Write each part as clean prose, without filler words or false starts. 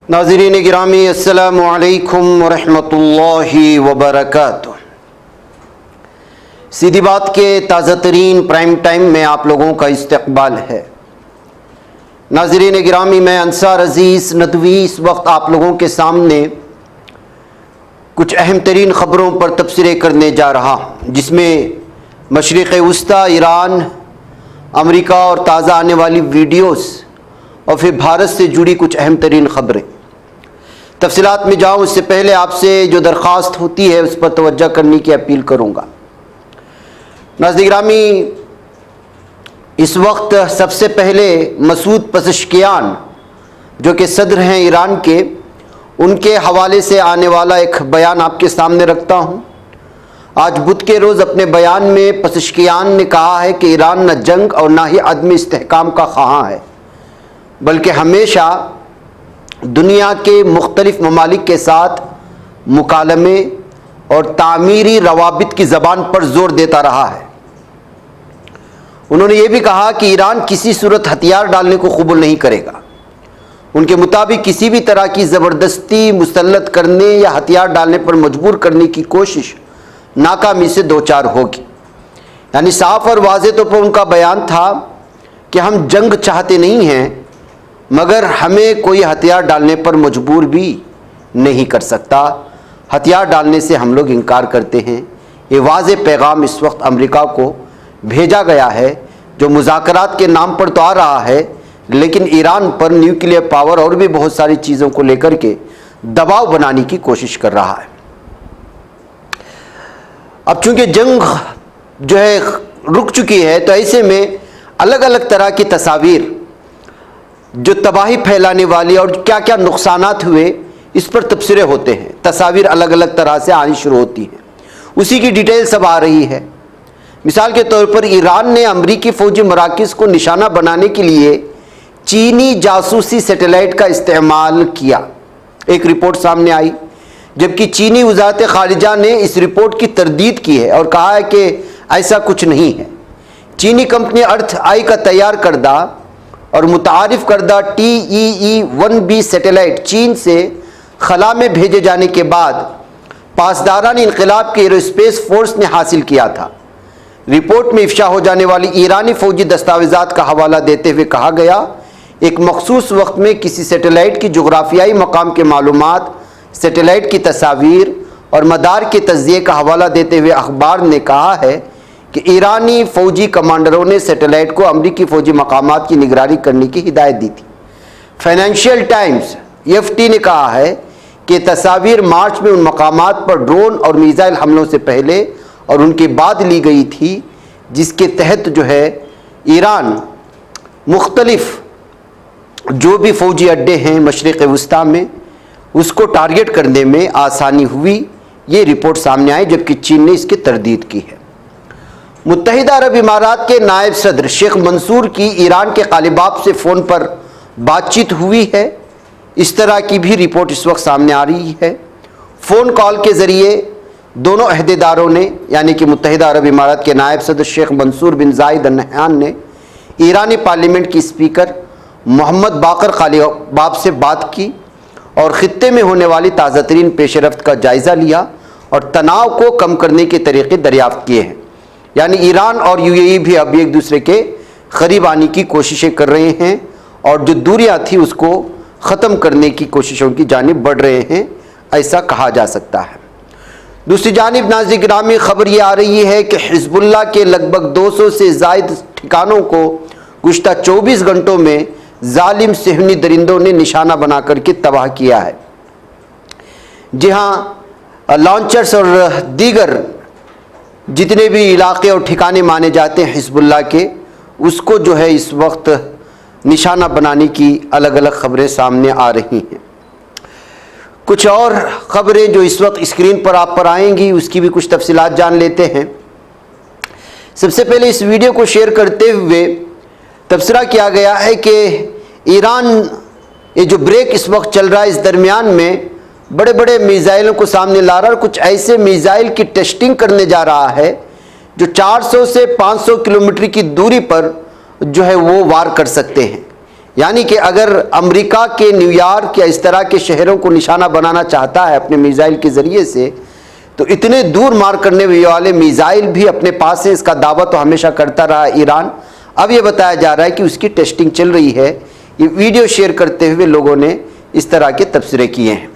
नाज़रीन गिरामी अस्सलामु अलैकुम वरहमतुल्लाहि वबरकातुह। सीधी बात के ताज़ा तरीन प्राइम टाइम में आप लोगों का इस्तकबाल है। नाज़रीन गिरामी, मैं अंसार अज़ीज़ नदवी इस वक्त आप लोगों के सामने कुछ अहम तरीन ख़बरों पर तबसरे करने जा रहा हूँ, जिसमें मशरिक़ वस्ता, ईरान, अमेरिका और ताज़ा आने वाली वीडियोस और फिर भारत से जुड़ी कुछ अहम तरीन ख़बरें। तफसीलात में जाऊँ उससे पहले आपसे जो दरख्वास्त होती है उस पर तवज्जो करने की अपील करूँगा। नाज़रीन गिरामी, इस वक्त सबसे पहले मसूद पज़ेश्कियान जो कि सदर हैं ईरान के, उनके हवाले से आने वाला एक बयान आपके सामने रखता हूँ। आज बुध के रोज़ अपने बयान में पज़ेश्कियान ने कहा है कि ईरान न जंग और ना ही अदम इस्तेहकाम का ख़्वाह है, बल्कि हमेशा दुनिया के मुख्तलिफ ममालिक के साथ मुकालमे और तामीरी रवाबित की ज़बान पर ज़ोर देता रहा है। उन्होंने ये भी कहा कि ईरान किसी सूरत हथियार डालने को कबूल नहीं करेगा। उनके मुताबिक किसी भी तरह की ज़बरदस्ती मुसल्लत करने या हथियार डालने पर मजबूर करने की कोशिश नाकामी से दो चार होगी। यानी साफ और वाज़ेह तौर पर उनका बयान था कि हम जंग चाहते नहीं हैं, मगर हमें कोई हथियार डालने पर मजबूर भी नहीं कर सकता। हथियार डालने से हम लोग इनकार करते हैं। ये वाज़ेह पैगाम इस वक्त अमेरिका को भेजा गया है, जो मुज़ाकरात के नाम पर तो आ रहा है, लेकिन ईरान पर न्यूक्लियर पावर और भी बहुत सारी चीज़ों को लेकर के दबाव बनाने की कोशिश कर रहा है। अब चूँकि जंग जो है रुक चुकी है, तो ऐसे में अलग अलग तरह की तस्वीर जो तबाही फैलाने वाली और क्या क्या नुकसानात हुए इस पर तबसरे होते हैं। तस्वीर अलग अलग तरह से आनी शुरू होती हैं, उसी की डिटेल सब आ रही है। मिसाल के तौर पर ईरान ने अमरीकी फ़ौजी मराकज़ को निशाना बनाने के लिए चीनी जासूसी सैटेलाइट का इस्तेमाल किया, एक रिपोर्ट सामने आई, जबकि चीनी वज़ारत ख़ारिजा ने इस रिपोर्ट की तरदीद की है और कहा है कि ऐसा कुछ नहीं है। चीनी कंपनी अर्थ आई का तैयार करदा और मुतारिफ करदा TEE-1B सैटेलाइट चीन से खला में भेजे जाने के बाद पासदारान इनकलाब के एरोस्पेस फोर्स ने हासिल किया था। रिपोर्ट में इफ्शा हो जाने वाली ईरानी फ़ौजी दस्तावेज़ात का हवाला देते हुए कहा गया, एक मखसूस वक्त में किसी सैटेलाइट की जोग्राफियाई मकाम के मालूमात, सैटेलाइट की तस्वीर और मदार के तज्ज़िये का हवाला देते हुए अखबार ने कहा है कि ईरानी फ़ौजी कमांडरों ने सैटेलाइट को अमरीकी फ़ौजी मकामात की निगरानी करने की हिदायत दी थी। फाइनेंशियल टाइम्स FT ने कहा है कि तस्वीर मार्च में उन मकामात पर ड्रोन और मिसाइल हमलों से पहले और उनके बाद ली गई थी, जिसके तहत जो है ईरान मुख्तलिफ जो भी फ़ौजी अड्डे हैं मशरिक़ वस्ता में, उसको टारगेट करने में आसानी हुई। ये रिपोर्ट सामने आई, जबकि चीन ने इसकी तरदीद की है। मुत्तहिदा अरब इमारात के नायब सदर शेख मंसूर की ईरान के ग़ालिबाब से फ़ोन पर बातचीत हुई है, इस तरह की भी रिपोर्ट इस वक्त सामने आ रही है। फ़ोन कॉल के ज़रिए दोनों अहदेदारों ने, यानी कि मुत्तहिदा अरब इमारात के नायब सदर शेख मंसूर बिन ज़ायद अल नहयान ने ईरानी पार्लियामेंट की स्पीकर मोहम्मद बाकर ग़ालिबाब से बात की और ख़ित्ते में होने वाली ताज़ा तरीन पेशरफ्त का जायज़ा लिया और तनाव को कम करने के तरीक़े दरियाफ़्त किए हैं। यानी ईरान और UAE भी अब एक दूसरे के करीब आने की कोशिशें कर रहे हैं और जो दूरियां थी उसको ख़त्म करने की कोशिशों की जानिब बढ़ रहे हैं, ऐसा कहा जा सकता है। दूसरी जानिब नाज़रीन गिरामी, ख़बर ये आ रही है कि हिज़्बुल्लाह के लगभग 200 से ज़ायद ठिकानों को गुज़श्ता 24 घंटों में जालिम सेहनी दरिंदों ने निशाना बना करके तबाह किया है। जी हाँ, लॉन्चर्स और दीगर जितने भी इलाके और ठिकाने माने जाते हैं हिज़्बुल्लाह के, उसको जो है इस वक्त निशाना बनाने की अलग अलग ख़बरें सामने आ रही हैं। कुछ और ख़बरें जो इस वक्त स्क्रीन पर आप पर आएंगी, उसकी भी कुछ तफसीलात जान लेते हैं। सबसे पहले इस वीडियो को शेयर करते हुए तबसरा किया गया है कि ईरान ये जो ब्रेक इस वक्त चल रहा है, इस दरमियान में बड़े बड़े मिसाइलों को सामने ला रहा है और कुछ ऐसे मिसाइल की टेस्टिंग करने जा रहा है जो 400 से 500 किलोमीटर की दूरी पर जो है वो वार कर सकते हैं। یعنی کہ اگر امریکہ کے نیو یارک یا اس طرح کے شہروں کو نشانہ بنانا چاہتا ہے اپنے میزائل کے ذریعے سے، تو اتنے دور مار کرنے والے میزائل بھی اپنے پاس سے، اس کا دعویٰ تو ہمیشہ کرتا رہا ایران۔ اب یہ بتایا جا رہا ہے کہ اس کی ٹیسٹنگ چل رہی ہے۔ یہ ویڈیو شیئر کرتے ہوئے لوگوں نے اس طرح کے تبصرے کیے ہیں۔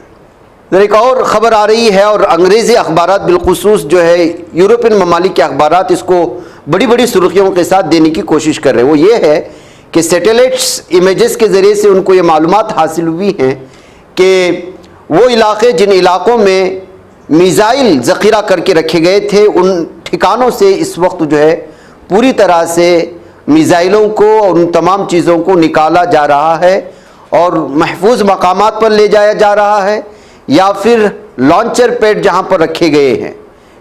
ایک اور خبر آ رہی ہے، اور انگریزی اخبارات بالخصوص جو ہے یورپین ممالک کے اخبارات اس کو بڑی بڑی سرخیوں کے ساتھ دینے کی کوشش کر رہے ہیں۔ وہ یہ ہے کہ سیٹلائٹس امیجز کے ذریعے سے ان کو یہ معلومات حاصل ہوئی ہیں کہ وہ علاقے جن علاقوں میں میزائل ذخیرہ کر کے رکھے گئے تھے، ان ٹھکانوں سے اس وقت جو ہے پوری طرح سے میزائلوں کو اور ان تمام چیزوں کو نکالا جا رہا ہے اور محفوظ مقامات پر لے جایا جا رہا ہے، یا پھر لانچر پیڈ جہاں پر رکھے گئے ہیں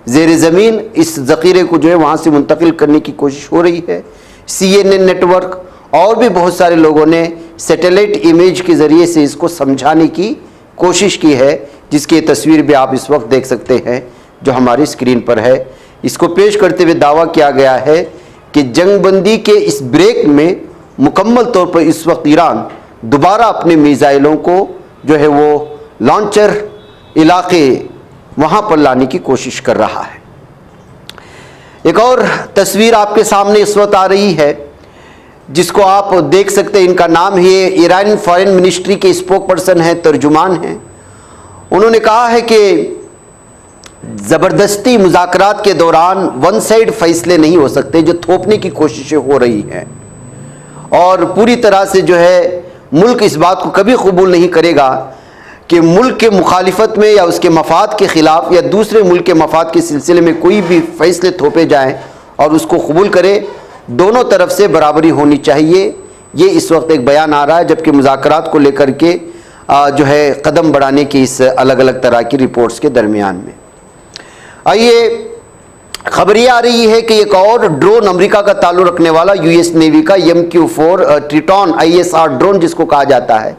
زیر زمین اس ذخیرے کو جو ہے وہاں سے منتقل کرنے کی کوشش ہو رہی ہے۔ CNN نیٹ ورک اور بھی بہت سارے لوگوں نے سیٹلائٹ امیج کے ذریعے سے اس کو سمجھانے کی کوشش کی ہے، جس کی تصویر بھی آپ اس وقت دیکھ سکتے ہیں جو ہماری اسکرین پر ہے۔ اس کو پیش کرتے ہوئے دعویٰ کیا گیا ہے کہ جنگ بندی کے اس بریک میں مکمل طور پر اس وقت ایران دوبارہ اپنے میزائلوں کو جو ہے وہ لانچر علاقے وہاں پر لانے کی کوشش کر رہا ہے۔ ایک اور تصویر آپ کے سامنے اس وقت آ رہی ہے جس کو آپ دیکھ سکتے ہیں، ان کا نام ہی ایران فارن منسٹری کے اسپوک پرسن ہیں، ترجمان ہیں۔ انہوں نے کہا ہے کہ زبردستی مذاکرات کے دوران ون سائڈ فیصلے نہیں ہو سکتے، جو تھوپنے کی کوششیں ہو رہی ہیں، اور پوری طرح سے جو ہے ملک اس بات کو کبھی قبول نہیں کرے گا کہ ملک کے مخالفت میں یا اس کے مفاد کے خلاف یا دوسرے ملک کے مفاد کے سلسلے میں کوئی بھی فیصلے تھوپے جائیں اور اس کو قبول کرے۔ دونوں طرف سے برابری ہونی چاہیے، یہ اس وقت ایک بیان آ رہا ہے، جبکہ مذاکرات کو لے کر کے جو ہے قدم بڑھانے کی اس الگ الگ طرح کی رپورٹس کے درمیان میں۔ آئیے خبر یہ آ رہی ہے کہ ایک اور ڈرون امریکہ کا تعلق رکھنے والا US نیوی کا MQ-4 ٹریٹون ISR ڈرون جس کو کہا جاتا ہے،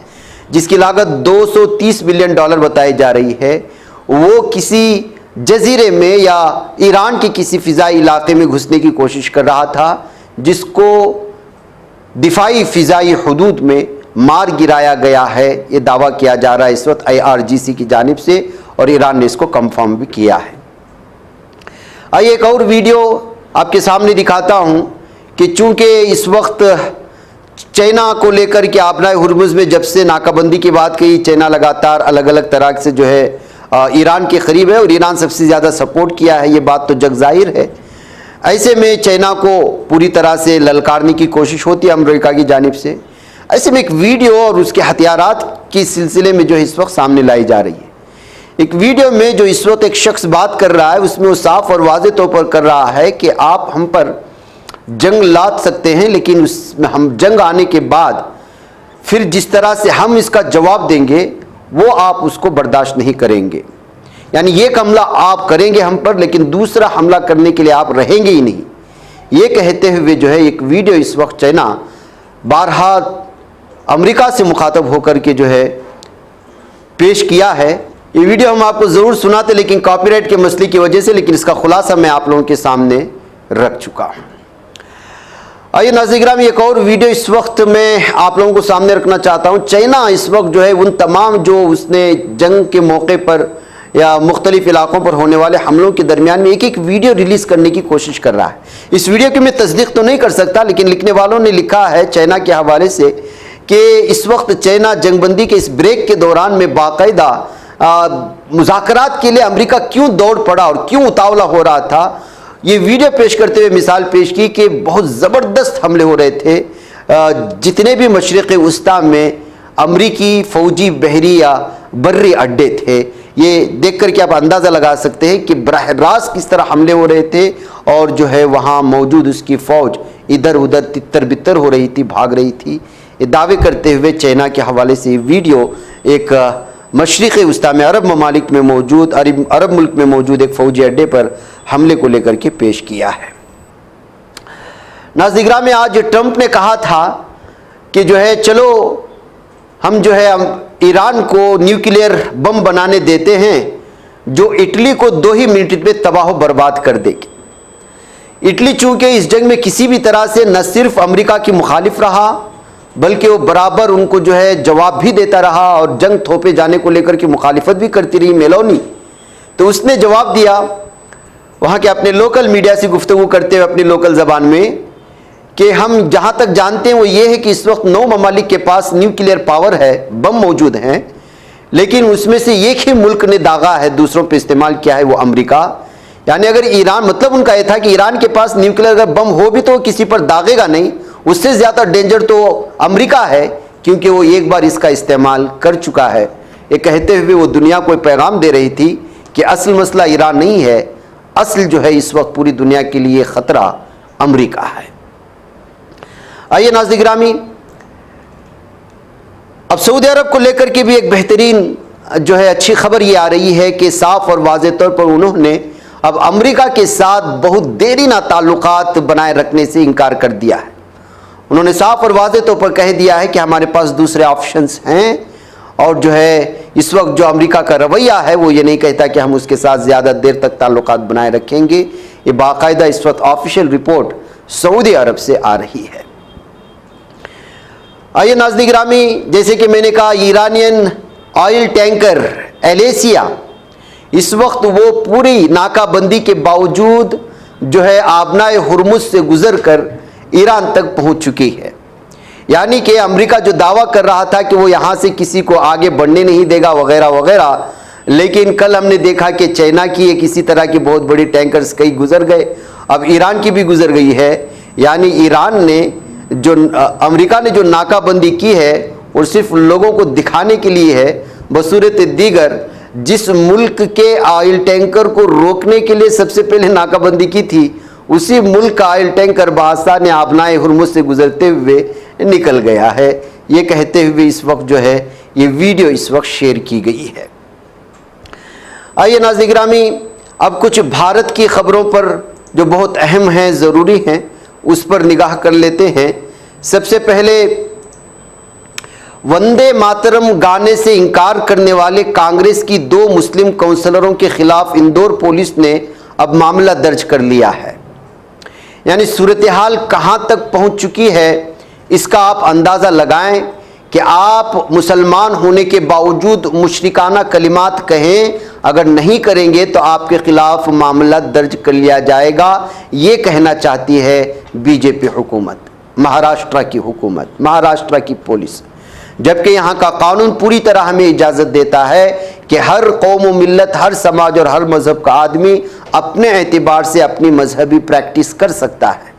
جس کی لاگت $230 بلین بتائی جا رہی ہے، وہ کسی جزیرے میں یا ایران کے کسی فضائی علاقے میں گھسنے کی کوشش کر رہا تھا، جس کو دفاعی فضائی حدود میں مار گرایا گیا ہے۔ یہ دعویٰ کیا جا رہا ہے اس وقت IRGC کی جانب سے، اور ایران نے اس کو کنفرم بھی کیا ہے۔ آئیے ایک اور ویڈیو آپ کے سامنے دکھاتا ہوں کہ چونکہ اس وقت چائنا کو لے کر کے آبنائے ہرمز میں جب سے ناکہ بندی کی بات کہی، چائنا لگاتار الگ الگ طرح سے جو ہے ایران کے قریب ہے، اور ایران سب سے زیادہ سپورٹ کیا ہے، یہ بات تو جگ ظاہر ہے۔ ایسے میں چائنا کو پوری طرح سے للکارنے کی کوشش ہوتی ہے امریکہ کی جانب سے۔ ایسے میں ایک ویڈیو اور اس کے ہتھیارات کے سلسلے میں جو اس وقت سامنے لائی جا رہی ہے۔ ایک ویڈیو میں جو اس وقت ایک شخص بات کر رہا ہے، اس میں وہ صاف اور واضح طور پر کر رہا ہے کہ آپ ہم پر جنگ لاد سکتے ہیں، لیکن اس میں ہم جنگ آنے کے بعد پھر جس طرح سے ہم اس کا جواب دیں گے وہ آپ اس کو برداشت نہیں کریں گے۔ یعنی ایک حملہ آپ کریں گے ہم پر، لیکن دوسرا حملہ کرنے کے لیے آپ رہیں گے ہی نہیں۔ یہ کہتے ہوئے جو ہے ایک ویڈیو اس وقت چائنا بارہا امریکہ سے مخاطب ہو کر کے جو ہے پیش کیا ہے۔ یہ ویڈیو ہم آپ کو ضرور سناتے، لیکن کاپی رائٹ کے مسئلے کی وجہ سے، لیکن اس کا خلاصہ میں آپ لوگوں کے سامنے رکھ چکا ہوں۔ آئیے ناظرین گرامی، ایک اور ویڈیو اس وقت میں آپ لوگوں کو سامنے رکھنا چاہتا ہوں۔ چائنا اس وقت جو ہے ان تمام جو اس نے جنگ کے موقع پر یا مختلف علاقوں پر ہونے والے حملوں کے درمیان میں ایک ایک ویڈیو ریلیز کرنے کی کوشش کر رہا ہے۔ اس ویڈیو کی میں تصدیق تو نہیں کر سکتا، لیکن لکھنے والوں نے لکھا ہے چائنا کے حوالے سے کہ اس وقت چائنا جنگ بندی کے اس بریک کے دوران میں باقاعدہ مذاکرات کے لیے امریکہ کیوں دوڑ پڑا اور کیوں اتاولا ہو رہا تھا۔ یہ ویڈیو پیش کرتے ہوئے مثال پیش کی کہ بہت زبردست حملے ہو رہے تھے، جتنے بھی مشرق وسطیٰ میں امریکی فوجی بحری یا بری اڈے تھے، یہ دیکھ کر کے آپ اندازہ لگا سکتے ہیں کہ براہ راست کس طرح حملے ہو رہے تھے، اور جو ہے وہاں موجود اس کی فوج ادھر ادھر تتر بتر ہو رہی تھی، بھاگ رہی تھی۔ یہ دعوے کرتے ہوئے چائنا کے حوالے سے یہ ویڈیو ایک مشرق وسطیٰ میں عرب ممالک میں موجود عرب ملک میں موجود ایک فوجی اڈے پر حملے کو لے کر کے پیش کیا ہے۔ ناظرین گرامی، آج ٹرمپ نے کہا تھا کہ جو ہے چلو ہم جو ہے ایران کو نیوکلیئر بم بنانے دیتے ہیں جو اٹلی کو 2 ہی منٹ میں تباہ و برباد کر دے گی۔ اٹلی چونکہ اس جنگ میں کسی بھی طرح سے نہ صرف امریکہ کی مخالف رہا، बल्कि वो बराबर उनको जो है जवाब भी देता रहा और जंग थोपे जाने को लेकर के मुखालिफत भी करती रही मेलोनी। तो उसने जवाब दिया वहाँ के अपने लोकल मीडिया से गुफ्तगू करते हुए अपनी लोकल ज़बान में कि हम जहाँ तक जानते हैं वो ये है कि इस वक्त 9 ममालिक के पास न्यूक्लियर पावर है, बम मौजूद हैं, लेकिन उसमें से एक ही मुल्क ने दागा है, दूसरों पे इस्तेमाल किया है, वो अमेरिका। यानी अगर ईरान, मतलब उनका यह था कि ईरान के पास न्यूक्लियर अगर बम हो भी तो किसी पर दागेगा नहीं, उससे ज़्यादा डेंजर तो अमेरिका है क्योंकि वो एक बार इसका इस्तेमाल कर चुका है। ये कहते हुए वो दुनिया को पैगाम दे रही थी कि असल मसला ईरान नहीं है, असल जो है इस वक्त पूरी दुनिया के लिए ख़तरा अमेरिका है। आइए नाज़रीन गिरामी, अब सऊदी अरब को लेकर के भी एक बेहतरीन जो है अच्छी खबर ये आ रही है कि साफ और वाज़ेह तौर पर उन्होंने अब अमेरिका के साथ बहुत देरीना ताल्लुकात बनाए रखने से इनकार कर दिया है। उन्होंने साफ और वाज़ेह तौर पर कह दिया है कि हमारे पास दूसरे ऑप्शंस हैं, और जो है इस वक्त जो अमेरिका का रवैया है वो ये नहीं कहता कि हम उसके साथ ज़्यादा देर तक ताल्लुकात बनाए रखेंगे। ये बाकायदा इस वक्त ऑफिशियल रिपोर्ट सऊदी अरब से आ रही है। आइए नाज़रीन गिरामी, जैसे कि मैंने कहा, ईरानियन ऑयल टैंकर एलेसिया इस वक्त वो पूरी नाकाबंदी के बावजूद जो है आबनाए हुर्मुज से गुजर कर ईरान तक पहुंच चुकी है। यानी कि अमेरिका जो दावा कर रहा था कि वो यहाँ से किसी को आगे बढ़ने नहीं देगा वगैरह वगैरह, लेकिन कल हमने देखा कि चाइना की एक इसी तरह की बहुत बड़ी टैंकर्स कई गुजर गए, अब ईरान की भी गुजर गई है। यानी ईरान ने जो अमेरिका ने जो नाकाबंदी की है वो सिर्फ लोगों को दिखाने के लिए है। बसूरत दीगर जिस मुल्क के ऑयल टैंकर को रोकने के लिए सबसे पहले नाकाबंदी की थी, उसी मुल्क का ऑयल टैंकर बासाने आबनाए हुर्मुज से गुजरते हुए निकल गया है। ये कहते हुए इस वक्त जो है ये वीडियो इस वक्त शेयर की गई है। आइए नाज़रीन गिरामी, अब कुछ भारत की खबरों पर जो बहुत अहम हैं, ज़रूरी हैं, उस पर निगाह कर लेते हैं। सबसे पहले, वंदे मातरम गाने से इनकार करने वाले कांग्रेस की 2 मुस्लिम काउंसलरों के खिलाफ इंदौर पुलिस ने अब मामला दर्ज कर लिया है। यानी सूरत हाल कहाँ तक पहुँच चुकी है इसका आप अंदाज़ा लगाएं कि आप मुसलमान होने के बावजूद मुशरिकाना कलिमात कहें, अगर नहीं करेंगे तो आपके खिलाफ मामला दर्ज कर लिया जाएगा। ये कहना चाहती है बीजेपी हुकूमत, महाराष्ट्र की हुकूमत, महाराष्ट्र की पुलिस, जबकि यहाँ का कानून पूरी तरह हमें इजाज़त देता है कि हर कौम व मिल्लत, हर समाज और हर मज़हब का आदमी अपने एतबार से अपनी मजहबी प्रैक्टिस कर सकता है।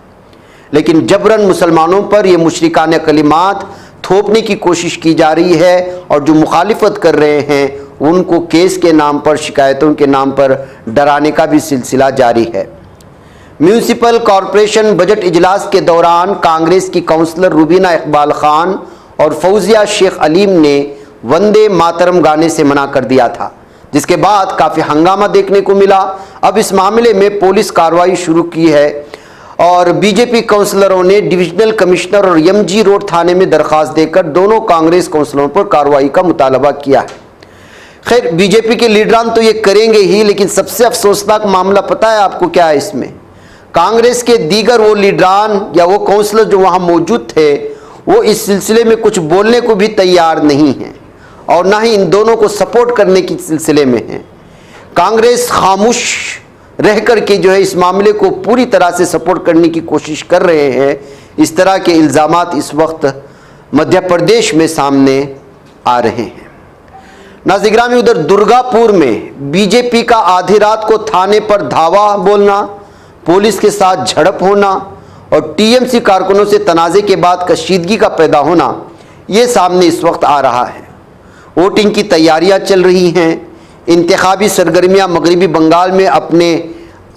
लेकिन जबरन मुसलमानों पर ये मुशरिकाना कलिमात थोपने की कोशिश की जा रही है, और जो मुखालिफत कर रहे हैं उनको केस के नाम पर, शिकायतों के नाम पर डराने का भी सिलसिला जारी है। म्यूनिसिपल कॉरपोरेशन बजट इजलास के दौरान कांग्रेस की काउंसलर रुबीना इकबाल खान और फौजिया शेख अलीम ने वंदे मातरम गाने से मना कर दिया था, जिसके बाद काफ़ी हंगामा देखने को मिला। अब इस मामले में पुलिस कार्रवाई शुरू की है और बीजेपी काउंसलरों ने डिविजनल कमिश्नर और एमजी रोड थाने में दरख्वास्त देकर दोनों कांग्रेस काउंसलरों पर कार्रवाई का मुतालबा किया है। खैर, बीजेपी के लीडरान तो ये करेंगे ही, लेकिन सबसे अफसोसनाक मामला पता है आपको क्या है इसमें? कांग्रेस के दीगर वो लीडरान या वो काउंसलर जो वहाँ मौजूद थे, वो इस सिलसिले में कुछ बोलने को भी तैयार नहीं हैं और ना ही इन दोनों को सपोर्ट करने के सिलसिले में हैं। कांग्रेस खामोश रह कर के जो है इस मामले को पूरी तरह से सपोर्ट करने की कोशिश कर रहे हैं। इस तरह के इल्ज़ामात इस वक्त मध्य प्रदेश में सामने आ रहे हैं। नाज़रीन गिरामी, उधर दुर्गापुर में बीजेपी का आधी रात को थाने पर धावा बोलना, पुलिस के साथ झड़प होना और टीएमसी कारकुनों से तनाज़े के बाद कशीदगी का पैदा होना, ये सामने इस वक्त आ रहा है। वोटिंग की तैयारियां चल रही हैं, इंतखाबी सरगर्मियां मगरबी बंगाल में अपने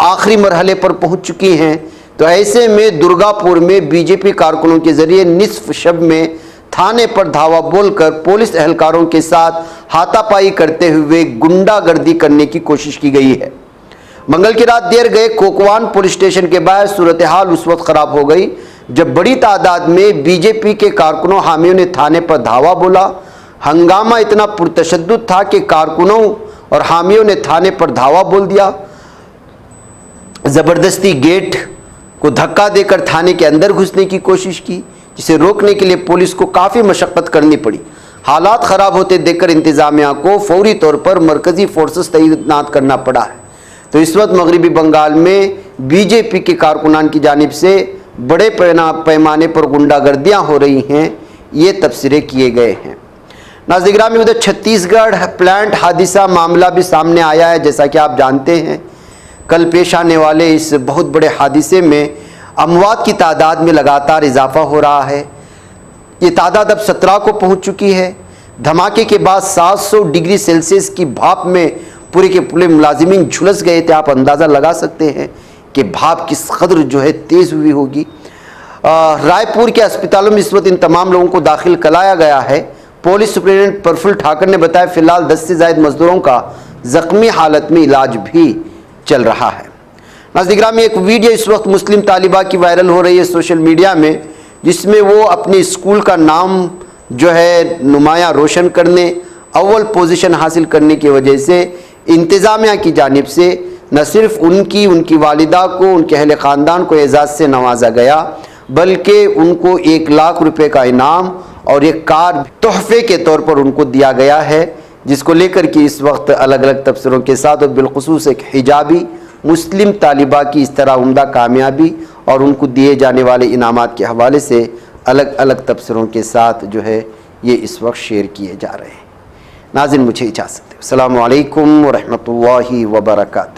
आखिरी मरहले पर पहुंच चुकी हैं। तो ऐसे में दुर्गापुर में बीजेपी कारकुनों के जरिए निस्फ शब में थाने पर धावा बोलकर पुलिस एहलकारों के साथ हाथापाई करते हुए गुंडागर्दी करने की कोशिश की गई है। मंगल की रात देर गए कोकवान पुलिस स्टेशन के बाहर सूरत हाल उस वक्त खराब हो गई जब बड़ी तादाद में बीजेपी के कारकुनों हामियों ने थाने पर धावा बोला। हंगामा इतना पुरतशद्दुद था कि कारकुनों और हामियों ने थाने पर धावा बोल दिया, ज़बरदस्ती गेट को धक्का देकर थाने के अंदर घुसने की कोशिश की, जिसे रोकने के लिए पुलिस को काफ़ी मशक्क़त करनी पड़ी। हालात ख़राब होते देखकर इंतज़ामिया को फौरी तौर पर मरकज़ी फोर्सेस तैनात करना पड़ा है। तो इस वक्त मगरबी बंगाल में बीजेपी के कारकुनान की जानिब से बड़े पैमाने पर गुंडागर्दियाँ हो रही हैं, ये तबसरे किए गए हैं। नाज़रीन गिरामी, उधर छत्तीसगढ़ प्लांट हादसा मामला भी सामने आया है। जैसा कि आप जानते हैं, कल पेश आने वाले इस बहुत बड़े हादसे में अमवात की तादाद में लगातार इजाफा हो रहा है। ये तादाद अब 17 को पहुंच चुकी है। धमाके के बाद 700 डिग्री सेल्सियस की भाप में पूरे के पूरे मुलाजिमीन झुलस गए थे। आप अंदाज़ा लगा सकते हैं कि भाप किस कदर जो है तेज़ हुई होगी। रायपुर के अस्पतालों में इस वक्त इन तमाम लोगों को दाखिल कराया गया है। पुलिस सुप्रिंटेंडेंट प्रफुल्ल ठाकर ने बताया फिलहाल 10 से ज़ायद मजदूरों का ज़ख्मी हालत में इलाज भी चल रहा है। नाज़रीन गिरामी, एक वीडियो इस वक्त मुस्लिम तालिबा की वायरल हो रही है सोशल मीडिया में, जिसमें वो अपने स्कूल का नाम जो है नुमाया रोशन करने, अव्वल पोजीशन हासिल करने की वजह से इंतज़ामिया की जानिब से न सिर्फ उनकी वालिदा को, उनके अहले ख़ानदान को एजाज़ से नवाजा गया, बल्कि उनको 1 लाख रुपए का इनाम और एक कार तोहफे के तौर पर उनको दिया गया है, जिसको लेकर कि इस वक्त अलग अलग तबसरों के साथ और बिलखुसूस एक हिजाबी मुस्लिम तालिबा की इस तरह उम्दा कामयाबी और उनको दिए जाने वाले इनामात के हवाले से अलग अलग तबसरों के साथ जो है ये इस वक्त शेयर किए जा रहे हैं। नाज़रीन, मुझे इजाज़त दें। अस्सलामु अलैकुम व रहमतुल्लाहि व बरकातहू।